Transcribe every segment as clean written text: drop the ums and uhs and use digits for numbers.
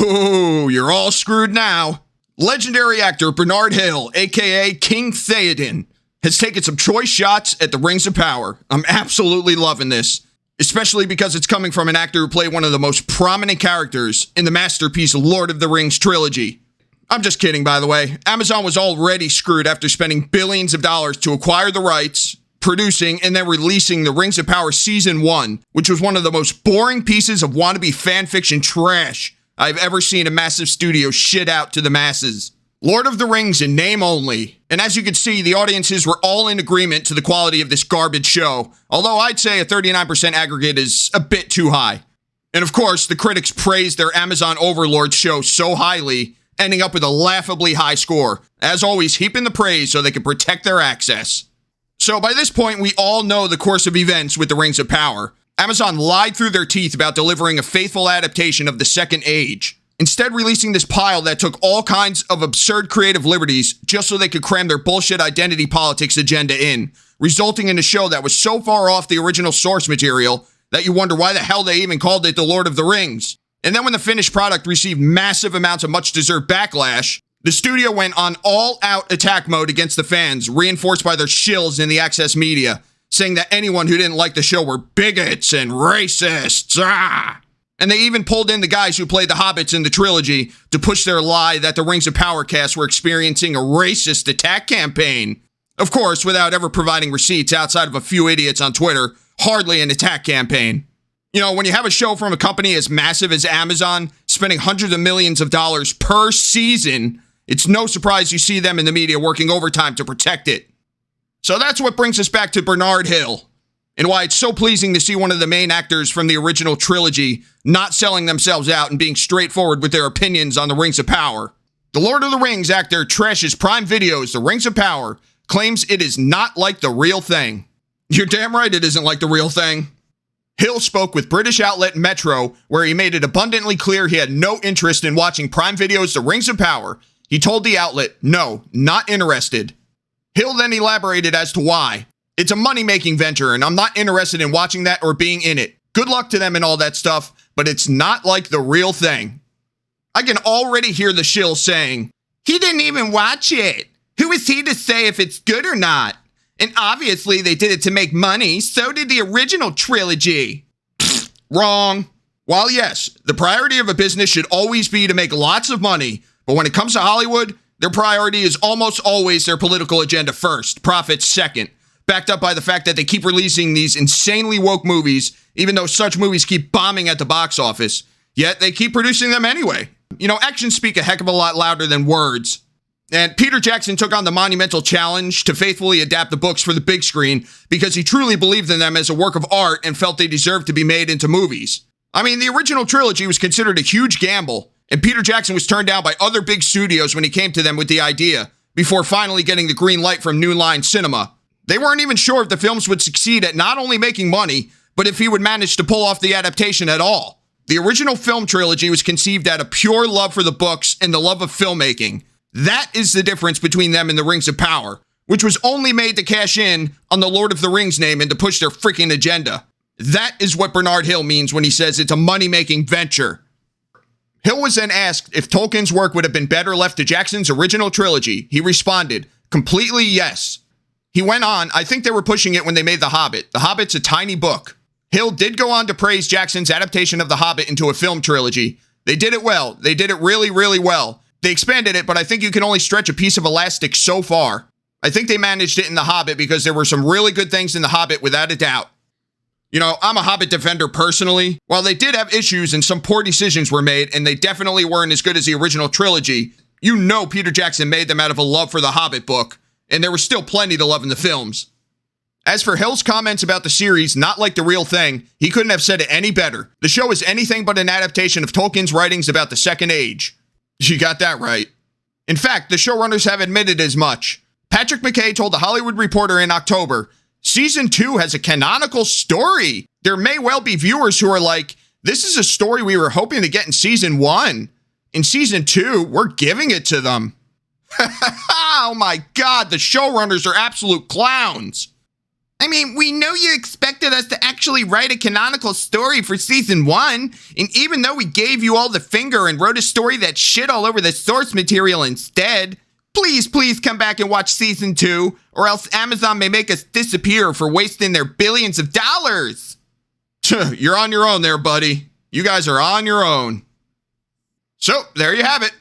Ooh, you're all screwed now. Legendary actor Bernard Hill, aka King Theoden, has taken some choice shots at the Rings of Power. I'm absolutely loving this, especially because it's coming from an actor who played one of the most prominent characters in the masterpiece Lord of the Rings trilogy. I'm just kidding, by the way. Amazon was already screwed after spending billions of dollars to acquire the rights, producing, and then releasing the Rings of Power Season 1, which was one of the most boring pieces of wannabe fanfiction trash I've ever seen a massive studio shit out to the masses. Lord of the Rings in name only. And as you can see, the audiences were all in agreement to the quality of this garbage show, although I'd say a 39% aggregate is a bit too high. And of course, the critics praised their Amazon Overlord show so highly, ending up with a laughably high score. As always, heaping the praise so they can protect their access. So by this point, we all know the course of events with the Rings of Power. Amazon lied through their teeth about delivering a faithful adaptation of the Second Age, instead releasing this pile that took all kinds of absurd creative liberties just so they could cram their bullshit identity politics agenda in, resulting in a show that was so far off the original source material that you wonder why the hell they even called it The Lord of the Rings. And then when the finished product received massive amounts of much-deserved backlash, the studio went on all-out attack mode against the fans, reinforced by their shills in the access media, saying that anyone who didn't like the show were bigots and racists. And they even pulled in the guys who played the hobbits in the trilogy to push their lie that the Rings of Power cast were experiencing a racist attack campaign. Of course, without ever providing receipts outside of a few idiots on Twitter, hardly an attack campaign. You know, when you have a show from a company as massive as Amazon spending hundreds of millions of dollars per season, it's no surprise you see them in the media working overtime to protect it. So that's what brings us back to Bernard Hill, and why it's so pleasing to see one of the main actors from the original trilogy not selling themselves out and being straightforward with their opinions on the Rings of Power. The Lord of the Rings actor trashes Prime Video's The Rings of Power, claims it is not like the real thing. You're damn right it isn't like the real thing. Hill spoke with British outlet Metro, where he made it abundantly clear he had no interest in watching Prime Video's The Rings of Power. He told the outlet, no, not interested. Hill then elaborated as to why. It's a money-making venture, and I'm not interested in watching that or being in it. Good luck to them and all that stuff, but it's not like the real thing. I can already hear the shill saying, he didn't even watch it. Who is he to say if it's good or not? And obviously they did it to make money, so did the original trilogy. Wrong. While yes, the priority of a business should always be to make lots of money, but when it comes to Hollywood, their priority is almost always their political agenda first, profits second, backed up by the fact that they keep releasing these insanely woke movies, even though such movies keep bombing at the box office. Yet they keep producing them anyway. You know, actions speak a heck of a lot louder than words. And Peter Jackson took on the monumental challenge to faithfully adapt the books for the big screen because he truly believed in them as a work of art and felt they deserved to be made into movies. I mean, the original trilogy was considered a huge gamble, and Peter Jackson was turned down by other big studios when he came to them with the idea, before finally getting the green light from New Line Cinema. They weren't even sure if the films would succeed at not only making money, but if he would manage to pull off the adaptation at all. The original film trilogy was conceived out of pure love for the books and the love of filmmaking. That is the difference between them and the Rings of Power, which was only made to cash in on the Lord of the Rings name and to push their freaking agenda. That is what Bernard Hill means when he says it's a money-making venture. Hill was then asked if Tolkien's work would have been better left to Jackson's original trilogy. He responded, completely yes. He went on, I think they were pushing it when they made The Hobbit. The Hobbit's a tiny book. Hill did go on to praise Jackson's adaptation of The Hobbit into a film trilogy. They did it well. They did it really, really well. They expanded it, but I think you can only stretch a piece of elastic so far. I think they managed it in The Hobbit because there were some really good things in The Hobbit without a doubt. You know, I'm a Hobbit defender personally. While they did have issues and some poor decisions were made, and they definitely weren't as good as the original trilogy, you know Peter Jackson made them out of a love for the Hobbit book, and there was still plenty to love in the films. As for Hill's comments about the series not like the real thing, he couldn't have said it any better. The show is anything but an adaptation of Tolkien's writings about the Second Age. You got that right. In fact, the showrunners have admitted as much. Patrick McKay told The Hollywood Reporter in October, Season 2 has a canonical story. There may well be viewers who are like, this is a story we were hoping to get in Season 1. In Season 2, we're giving it to them. Oh my God, the showrunners are absolute clowns. I mean, we know you expected us to actually write a canonical story for season 1, and even though we gave you all the finger and wrote a story that shit all over the source material instead, please come back and watch season 2, or else Amazon may make us disappear for wasting their billions of dollars. You're on your own there, buddy. You guys are on your own. So, there you have it.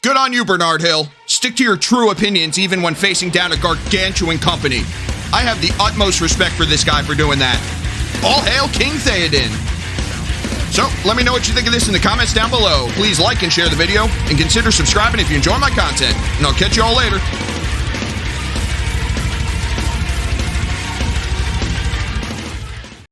Good on you, Bernard Hill. Stick to your true opinions even when facing down a gargantuan company. I have the utmost respect for this guy for doing that. All hail King Theoden. So, let me know what you think of this in the comments down below. Please like and share the video, and consider subscribing if you enjoy my content. And I'll catch you all later.